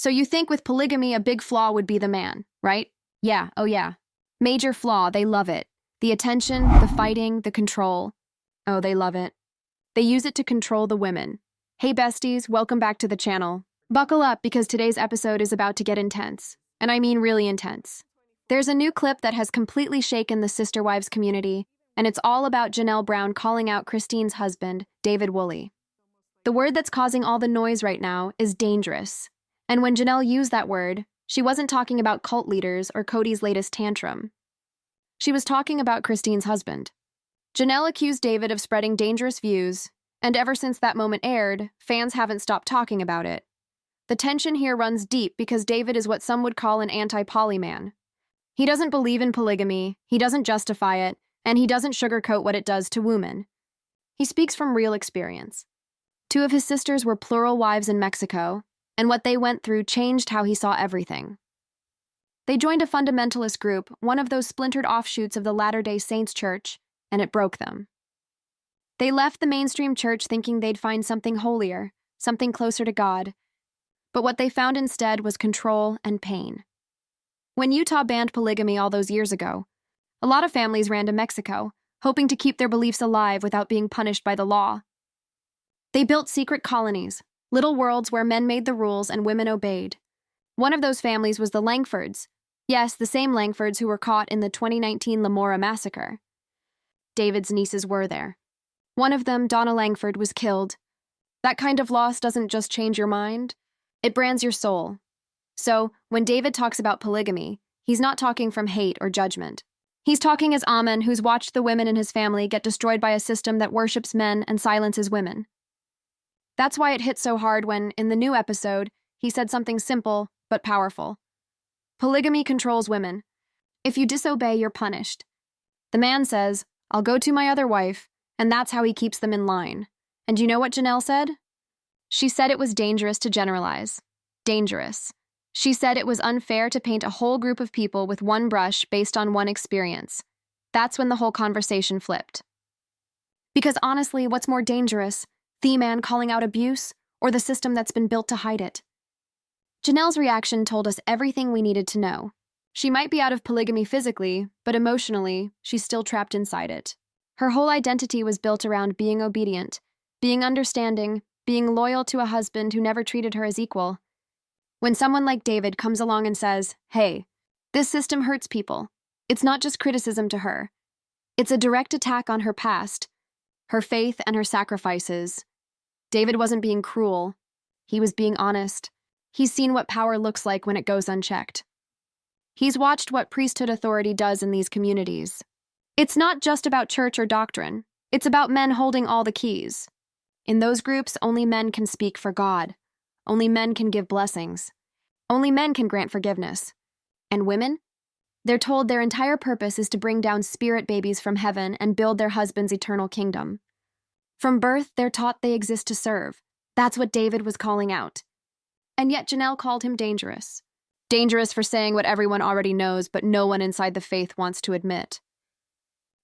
So you think with polygamy, a big flaw would be the man, right? Yeah, oh yeah. Major flaw, they love it. The attention, the fighting, the control. Oh, they love it. They use it to control the women. Hey besties, welcome back to the channel. Buckle up because today's episode is about to get intense. And I mean really intense. There's a new clip that has completely shaken the sister wives community, and it's all about Janelle Brown calling out Christine's husband, David Woolley. The word that's causing all the noise right now is dangerous. And when Janelle used that word, she wasn't talking about cult leaders or Kody's latest tantrum. She was talking about Christine's husband. Janelle accused David of spreading dangerous views, and ever since that moment aired, fans haven't stopped talking about it. The tension here runs deep because David is what some would call an anti-poly man. He doesn't believe in polygamy, he doesn't justify it, and he doesn't sugarcoat what it does to women. He speaks from real experience. 2 of his sisters were plural wives in Mexico, and what they went through changed how he saw everything. They joined a fundamentalist group, one of those splintered offshoots of the Latter-day Saints church, and it broke them. They left the mainstream church thinking they'd find something holier, something closer to God, but what they found instead was control and pain. When Utah banned polygamy all those years ago, a lot of families ran to Mexico, hoping to keep their beliefs alive without being punished by the law. They built secret colonies, little worlds where men made the rules and women obeyed. One of those families was the Langfords. Yes, the same Langfords who were caught in the 2019 Lamora massacre. David's nieces were there. One of them, Donna Langford, was killed. That kind of loss doesn't just change your mind, it brands your soul. So, when David talks about polygamy, he's not talking from hate or judgment. He's talking as Amen, who's watched the women in his family get destroyed by a system that worships men and silences women. That's why it hit so hard when, in the new episode, he said something simple but powerful. Polygamy controls women. If you disobey, you're punished. The man says, I'll go to my other wife, and that's how he keeps them in line. And you know what Janelle said? She said it was dangerous to generalize. Dangerous. She said it was unfair to paint a whole group of people with one brush based on one experience. That's when the whole conversation flipped. Because honestly, what's more dangerous? The man calling out abuse, or the system that's been built to hide it? Janelle's reaction told us everything we needed to know. She might be out of polygamy physically, but emotionally, she's still trapped inside it. Her whole identity was built around being obedient, being understanding, being loyal to a husband who never treated her as equal. When someone like David comes along and says, hey, this system hurts people, it's not just criticism to her. It's a direct attack on her past, her faith and her sacrifices. David wasn't being cruel. He was being honest. He's seen what power looks like when it goes unchecked. He's watched what priesthood authority does in these communities. It's not just about church or doctrine. It's about men holding all the keys. In those groups, only men can speak for God. Only men can give blessings. Only men can grant forgiveness. And women? They're told their entire purpose is to bring down spirit babies from heaven and build their husband's eternal kingdom. From birth, they're taught they exist to serve. That's what David was calling out. And yet Janelle called him dangerous. Dangerous for saying what everyone already knows, but no one inside the faith wants to admit.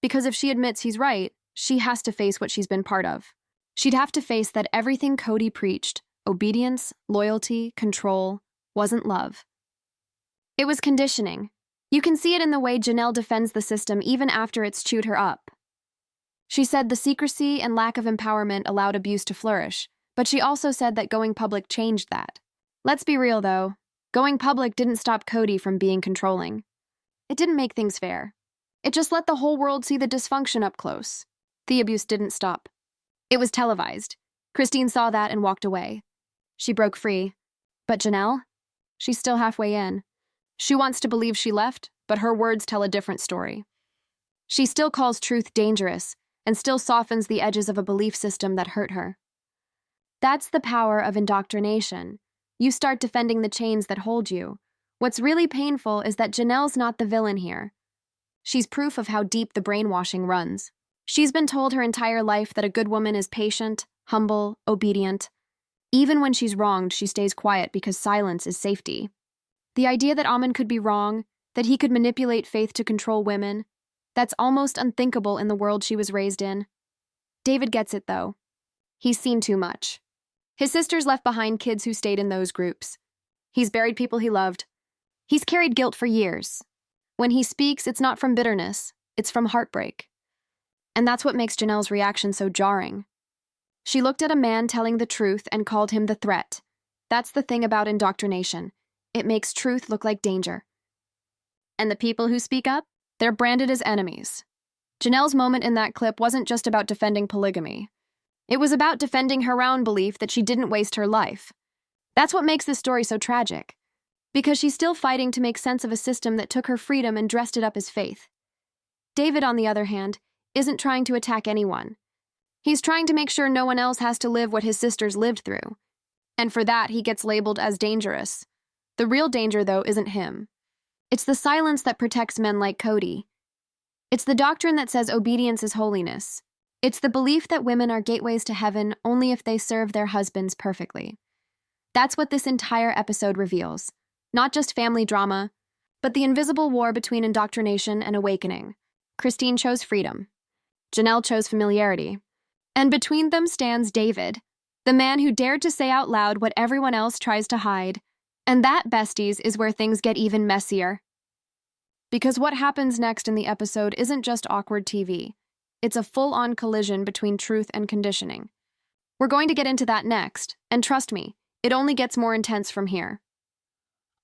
Because if she admits he's right, she has to face what she's been part of. She'd have to face that everything Kody preached, obedience, loyalty, control, wasn't love. It was conditioning. You can see it in the way Janelle defends the system even after it's chewed her up. She said the secrecy and lack of empowerment allowed abuse to flourish, but she also said that going public changed that. Let's be real, though. Going public didn't stop Kody from being controlling. It didn't make things fair. It just let the whole world see the dysfunction up close. The abuse didn't stop. It was televised. Christine saw that and walked away. She broke free. But Janelle? She's still halfway in. She wants to believe she left, but her words tell a different story. She still calls truth dangerous and still softens the edges of a belief system that hurt her. That's the power of indoctrination. You start defending the chains that hold you. What's really painful is that Janelle's not the villain here. She's proof of how deep the brainwashing runs. She's been told her entire life that a good woman is patient, humble, obedient. Even when she's wronged, she stays quiet because silence is safety. The idea that Amen could be wrong, that he could manipulate faith to control women, that's almost unthinkable in the world she was raised in. David gets it, though. He's seen too much. His sisters left behind kids who stayed in those groups. He's buried people he loved. He's carried guilt for years. When he speaks, it's not from bitterness, it's from heartbreak. And that's what makes Janelle's reaction so jarring. She looked at a man telling the truth and called him the threat. That's the thing about indoctrination. It makes truth look like danger. And the people who speak up? They're branded as enemies. Janelle's moment in that clip wasn't just about defending polygamy. It was about defending her own belief that she didn't waste her life. That's what makes this story so tragic. Because she's still fighting to make sense of a system that took her freedom and dressed it up as faith. David, on the other hand, isn't trying to attack anyone. He's trying to make sure no one else has to live what his sisters lived through. And for that, he gets labeled as dangerous. The real danger, though, isn't him. It's the silence that protects men like Kody. It's the doctrine that says obedience is holiness. It's the belief that women are gateways to heaven only if they serve their husbands perfectly. That's what this entire episode reveals. Not just family drama, but the invisible war between indoctrination and awakening. Christine chose freedom. Janelle chose familiarity. And between them stands David, the man who dared to say out loud what everyone else tries to hide. And that, besties, is where things get even messier. Because what happens next in the episode isn't just awkward TV. It's a full-on collision between truth and conditioning. We're going to get into that next, and trust me, it only gets more intense from here.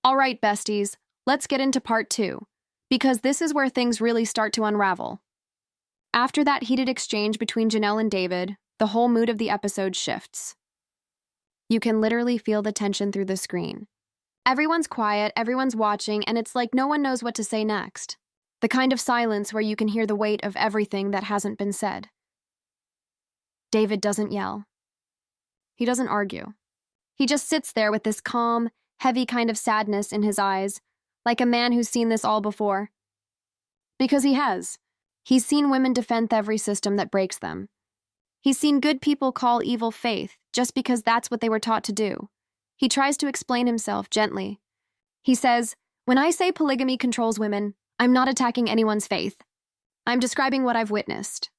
All right, besties, let's get into part 2, because this is where things really start to unravel. After that heated exchange between Janelle and David, the whole mood of the episode shifts. You can literally feel the tension through the screen. Everyone's quiet, everyone's watching, and it's like no one knows what to say next. The kind of silence where you can hear the weight of everything that hasn't been said. David doesn't yell. He doesn't argue. He just sits there with this calm, heavy kind of sadness in his eyes, like a man who's seen this all before. Because he has. He's seen women defend every system that breaks them. He's seen good people call evil faith just because that's what they were taught to do. He tries to explain himself gently. He says, "When I say polygamy controls women, I'm not attacking anyone's faith. I'm describing what I've witnessed.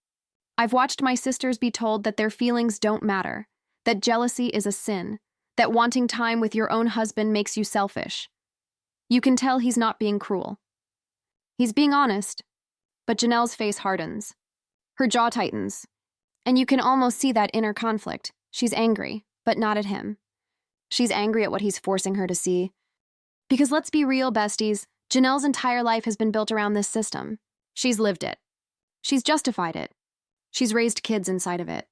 I've watched my sisters be told that their feelings don't matter, that jealousy is a sin, that wanting time with your own husband makes you selfish." You can tell he's not being cruel. He's being honest, but Janelle's face hardens. Her jaw tightens, and you can almost see that inner conflict. She's angry, but not at him. She's angry at what he's forcing her to see. Because let's be real, besties, Janelle's entire life has been built around this system. She's lived it. She's justified it. She's raised kids inside of it.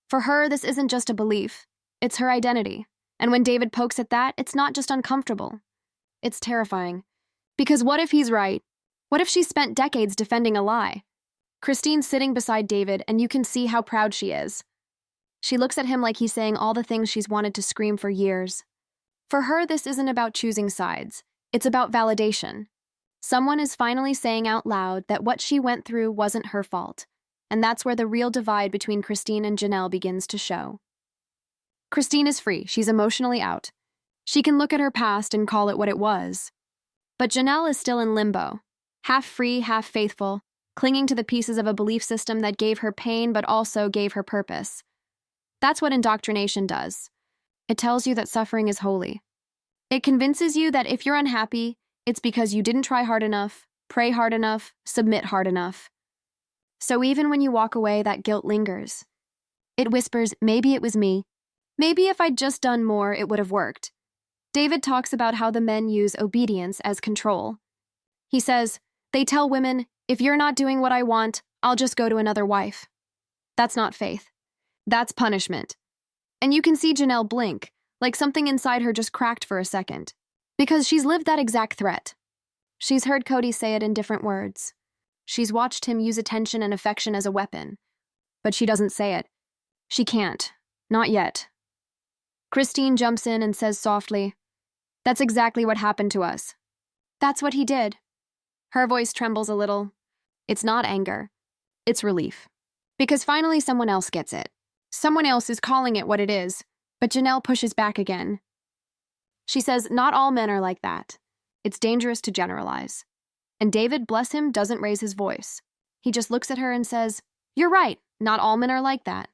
For her, this isn't just a belief. It's her identity. And when David pokes at that, it's not just uncomfortable. It's terrifying. Because what if he's right? What if she spent decades defending a lie? Christine's sitting beside David, and you can see how proud she is. She looks at him like he's saying all the things she's wanted to scream for years. For her, this isn't about choosing sides. It's about validation. Someone is finally saying out loud that what she went through wasn't her fault. And that's where the real divide between Christine and Janelle begins to show. Christine is free. She's emotionally out. She can look at her past and call it what it was. But Janelle is still in limbo. Half free, half faithful, clinging to the pieces of a belief system that gave her pain but also gave her purpose. That's what indoctrination does. It tells you that suffering is holy. It convinces you that if you're unhappy, it's because you didn't try hard enough, pray hard enough, submit hard enough. So even when you walk away, that guilt lingers. It whispers, maybe it was me. Maybe if I'd just done more, it would have worked. David talks about how the men use obedience as control. He says, they tell women, if you're not doing what I want, I'll just go to another wife. That's not faith. That's punishment. And you can see Janelle blink, like something inside her just cracked for a second. Because she's lived that exact threat. She's heard Kody say it in different words. She's watched him use attention and affection as a weapon. But she doesn't say it. She can't. Not yet. Christine jumps in and says softly, "That's exactly what happened to us." "That's what he did." Her voice trembles a little. It's not anger. It's relief. Because finally someone else gets it. Someone else is calling it what it is, but Janelle pushes back again. She says, not all men are like that. It's dangerous to generalize. And David, bless him, doesn't raise his voice. He just looks at her and says, you're right, not all men are like that.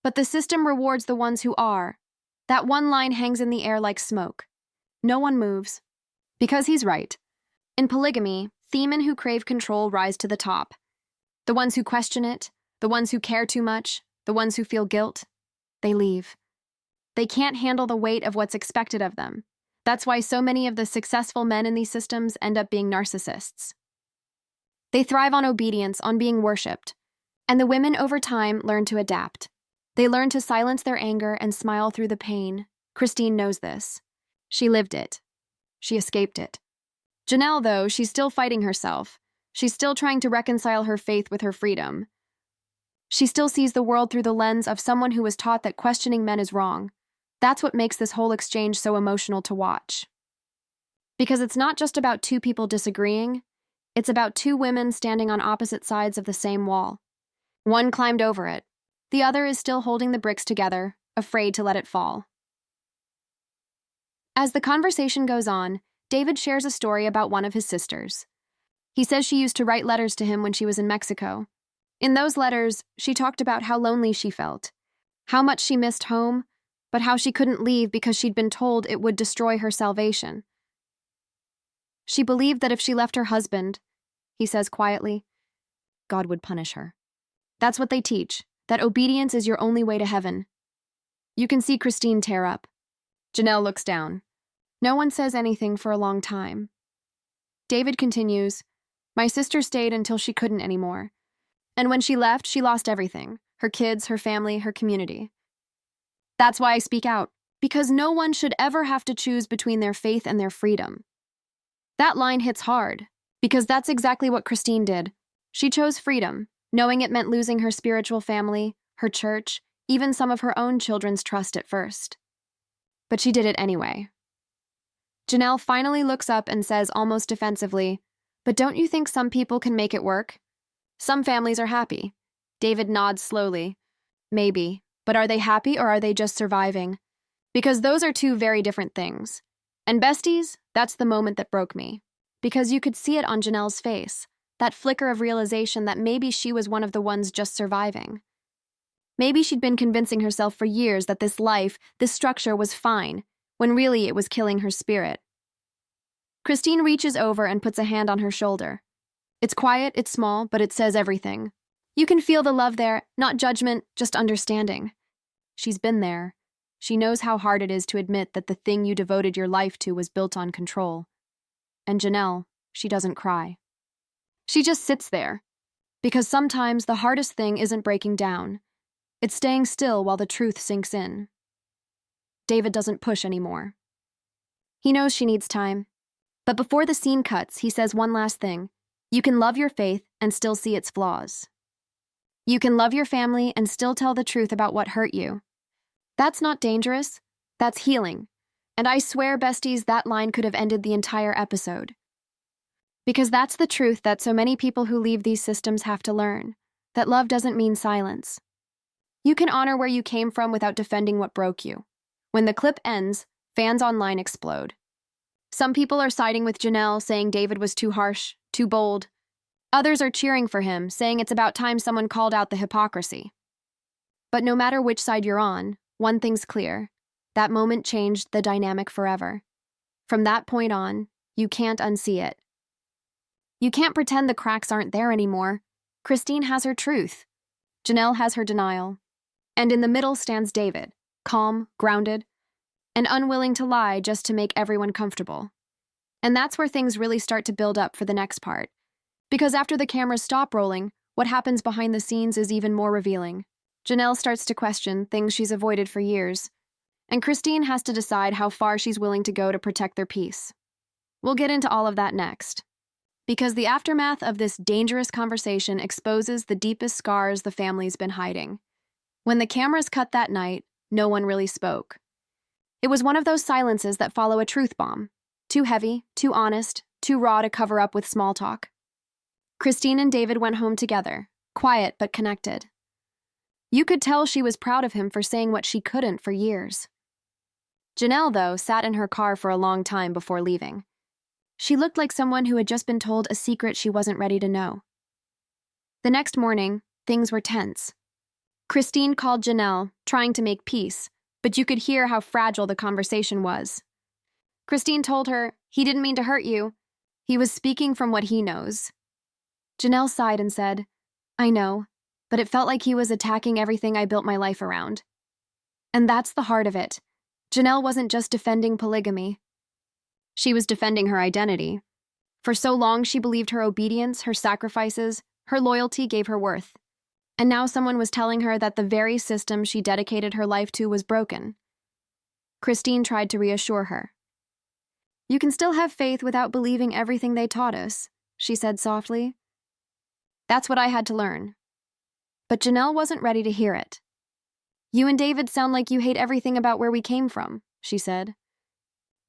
But the system rewards the ones who are. That one line hangs in the air like smoke. No one moves. Because he's right. In polygamy, men who crave control rise to the top. The ones who question it, the ones who care too much, the ones who feel guilt, they leave. They can't handle the weight of what's expected of them. That's why so many of the successful men in these systems end up being narcissists. They thrive on obedience, on being worshipped. And the women over time learn to adapt. They learn to silence their anger and smile through the pain. Christine knows this. She lived it. She escaped it. Janelle, though, she's still fighting herself. She's still trying to reconcile her faith with her freedom. She still sees the world through the lens of someone who was taught that questioning men is wrong. That's what makes this whole exchange so emotional to watch. Because it's not just about two people disagreeing, it's about two women standing on opposite sides of the same wall. One climbed over it. The other is still holding the bricks together, afraid to let it fall. As the conversation goes on, David shares a story about one of his sisters. He says she used to write letters to him when she was in Mexico. In those letters, she talked about how lonely she felt, how much she missed home, but how she couldn't leave because she'd been told it would destroy her salvation. She believed that if she left her husband, he says quietly, God would punish her. That's what they teach, that obedience is your only way to heaven. You can see Christine tear up. Janelle looks down. No one says anything for a long time. David continues, my sister stayed until she couldn't anymore. And when she left, she lost everything. Her kids, her family, her community. That's why I speak out, because no one should ever have to choose between their faith and their freedom. That line hits hard, because that's exactly what Christine did. She chose freedom, knowing it meant losing her spiritual family, her church, even some of her own children's trust at first. But she did it anyway. Janelle finally looks up and says almost defensively, but don't you think some people can make it work? Some families are happy. David nods slowly. Maybe, but are they happy or are they just surviving? Because those are two very different things. And besties, that's the moment that broke me. Because you could see it on Janelle's face, that flicker of realization that maybe she was one of the ones just surviving. Maybe she'd been convincing herself for years that this life, this structure was fine, when really it was killing her spirit. Christine reaches over and puts a hand on her shoulder. It's quiet, it's small, but it says everything. You can feel the love there, not judgment, just understanding. She's been there. She knows how hard it is to admit that the thing you devoted your life to was built on control. And Janelle, she doesn't cry. She just sits there. Because sometimes the hardest thing isn't breaking down. It's staying still while the truth sinks in. David doesn't push anymore. He knows she needs time. But before the scene cuts, he says one last thing. You can love your faith and still see its flaws. You can love your family and still tell the truth about what hurt you. That's not dangerous. That's healing. And I swear, besties, that line could have ended the entire episode. Because that's the truth that so many people who leave these systems have to learn. That love doesn't mean silence. You can honor where you came from without defending what broke you. When the clip ends, fans online explode. Some people are siding with Janelle, saying David was too harsh, too bold. Others are cheering for him, saying it's about time someone called out the hypocrisy. But no matter which side you're on, one thing's clear. That moment changed the dynamic forever. From that point on, you can't unsee it. You can't pretend the cracks aren't there anymore. Christine has her truth. Janelle has her denial. And in the middle stands David, calm, grounded, and unwilling to lie just to make everyone comfortable. And that's where things really start to build up for the next part. Because after the cameras stop rolling, what happens behind the scenes is even more revealing. Janelle starts to question things she's avoided for years. And Christine has to decide how far she's willing to go to protect their peace. We'll get into all of that next. Because the aftermath of this dangerous conversation exposes the deepest scars the family's been hiding. When the cameras cut that night, no one really spoke. It was one of those silences that follow a truth bomb. Too heavy, too honest, too raw to cover up with small talk. Christine and David went home together, quiet but connected. You could tell she was proud of him for saying what she couldn't for years. Janelle, though, sat in her car for a long time before leaving. She looked like someone who had just been told a secret she wasn't ready to know. The next morning, things were tense. Christine called Janelle, trying to make peace, but you could hear how fragile the conversation was. Christine told her, he didn't mean to hurt you. He was speaking from what he knows. Janelle sighed and said, I know, but it felt like he was attacking everything I built my life around. And that's the heart of it. Janelle wasn't just defending polygamy. She was defending her identity. For so long, she believed her obedience, her sacrifices, her loyalty gave her worth. And now someone was telling her that the very system she dedicated her life to was broken. Christine tried to reassure her. You can still have faith without believing everything they taught us, she said softly. That's what I had to learn. But Janelle wasn't ready to hear it. You and David sound like you hate everything about where we came from, she said.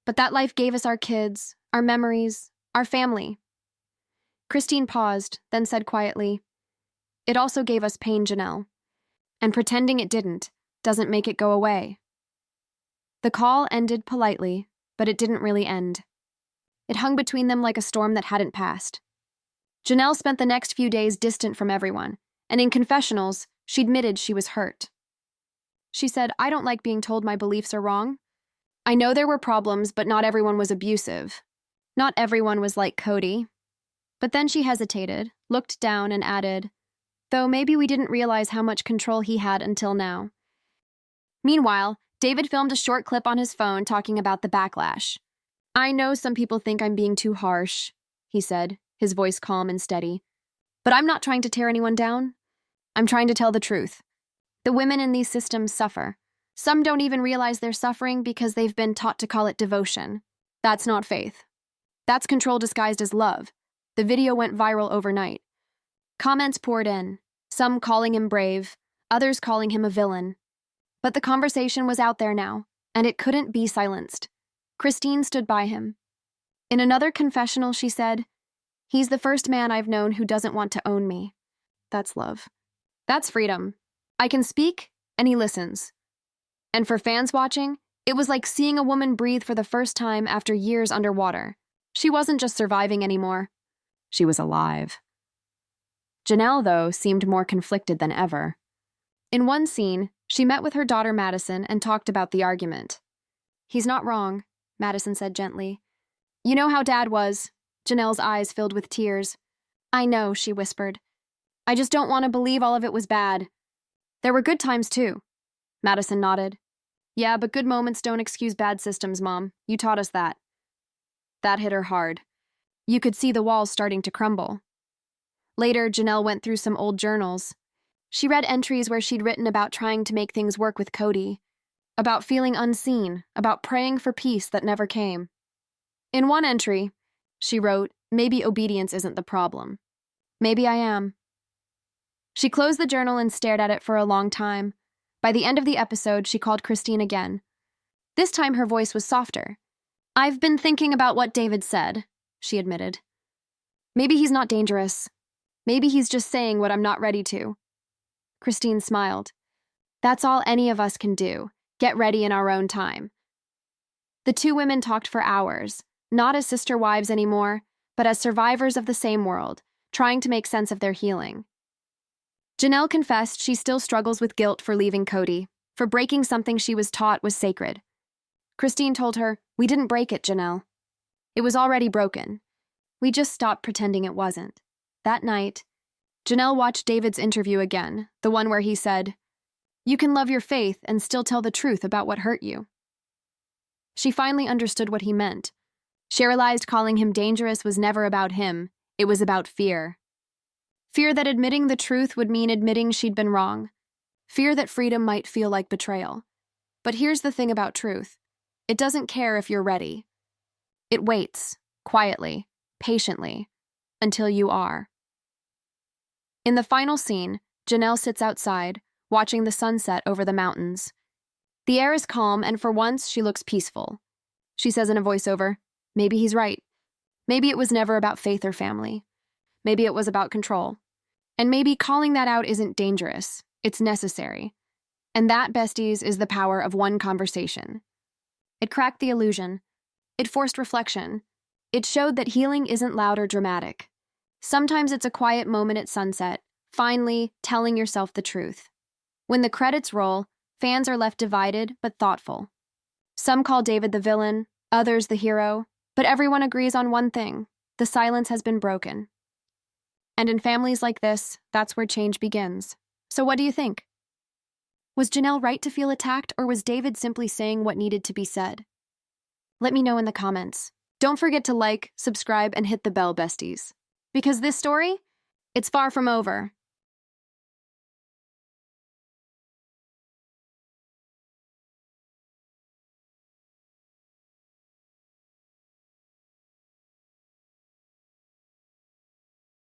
But that life gave us our kids, our memories, our family. Christine paused, then said quietly, It also gave us pain, Janelle. And pretending it didn't doesn't make it go away. The call ended politely, but it didn't really end. It hung between them like a storm that hadn't passed. Janelle spent the next few days distant from everyone, and in confessionals, she admitted she was hurt. She said, I don't like being told my beliefs are wrong. I know there were problems, but not everyone was abusive. Not everyone was like Kody. But then she hesitated, looked down, and added, though maybe we didn't realize how much control he had until now. Meanwhile, David filmed a short clip on his phone talking about the backlash. I know some people think I'm being too harsh, he said, his voice calm and steady. But I'm not trying to tear anyone down. I'm trying to tell the truth. The women in these systems suffer. Some don't even realize they're suffering because they've been taught to call it devotion. That's not faith. That's control disguised as love. The video went viral overnight. Comments poured in, some calling him brave, others calling him a villain. But the conversation was out there now, and it couldn't be silenced. Christine stood by him. In another confessional, she said, He's the first man I've known who doesn't want to own me. That's love. That's freedom. I can speak, and he listens. And for fans watching, it was like seeing a woman breathe for the first time after years underwater. She wasn't just surviving anymore. She was alive. Janelle, though, seemed more conflicted than ever. In one scene, she met with her daughter Madison and talked about the argument. He's not wrong, Madison said gently. You know how Dad was. Janelle's eyes filled with tears. I know, she whispered. I just don't want to believe all of it was bad. There were good times, too. Madison nodded. Yeah, but good moments don't excuse bad systems, Mom. You taught us that. That hit her hard. You could see the walls starting to crumble. Later, Janelle went through some old journals. She read entries where she'd written about trying to make things work with Kody, about feeling unseen, about praying for peace that never came. In one entry, she wrote, maybe obedience isn't the problem. Maybe I am. She closed the journal and stared at it for a long time. By the end of the episode, she called Christine again. This time her voice was softer. I've been thinking about what David said, she admitted. Maybe he's not dangerous. Maybe he's just saying what I'm not ready to. Christine smiled. That's all any of us can do. Get ready in our own time. The two women talked for hours, not as sister wives anymore, but as survivors of the same world, trying to make sense of their healing. Janelle confessed she still struggles with guilt for leaving Kody, for breaking something she was taught was sacred. Christine told her, we didn't break it, Janelle. It was already broken. We just stopped pretending it wasn't. That night, Janelle watched David's interview again, the one where he said, You can love your faith and still tell the truth about what hurt you. She finally understood what he meant. She realized calling him dangerous was never about him, it was about fear. Fear that admitting the truth would mean admitting she'd been wrong. Fear that freedom might feel like betrayal. But here's the thing about truth. It doesn't care if you're ready. It waits, quietly, patiently, until you are. In the final scene, Janelle sits outside, watching the sunset over the mountains. The air is calm, and for once, she looks peaceful. She says in a voiceover, maybe he's right. Maybe it was never about faith or family. Maybe it was about control. And maybe calling that out isn't dangerous. It's necessary. And that, besties, is the power of one conversation. It cracked the illusion. It forced reflection. It showed that healing isn't loud or dramatic. Sometimes it's a quiet moment at sunset, finally telling yourself the truth. When the credits roll, fans are left divided but thoughtful. Some call David the villain, others the hero, but everyone agrees on one thing: the silence has been broken. And in families like this, that's where change begins. So what do you think? Was Janelle right to feel attacked, or was David simply saying what needed to be said? Let me know in the comments. Don't forget to like, subscribe, and hit the bell, besties. Because this story, it's far from over.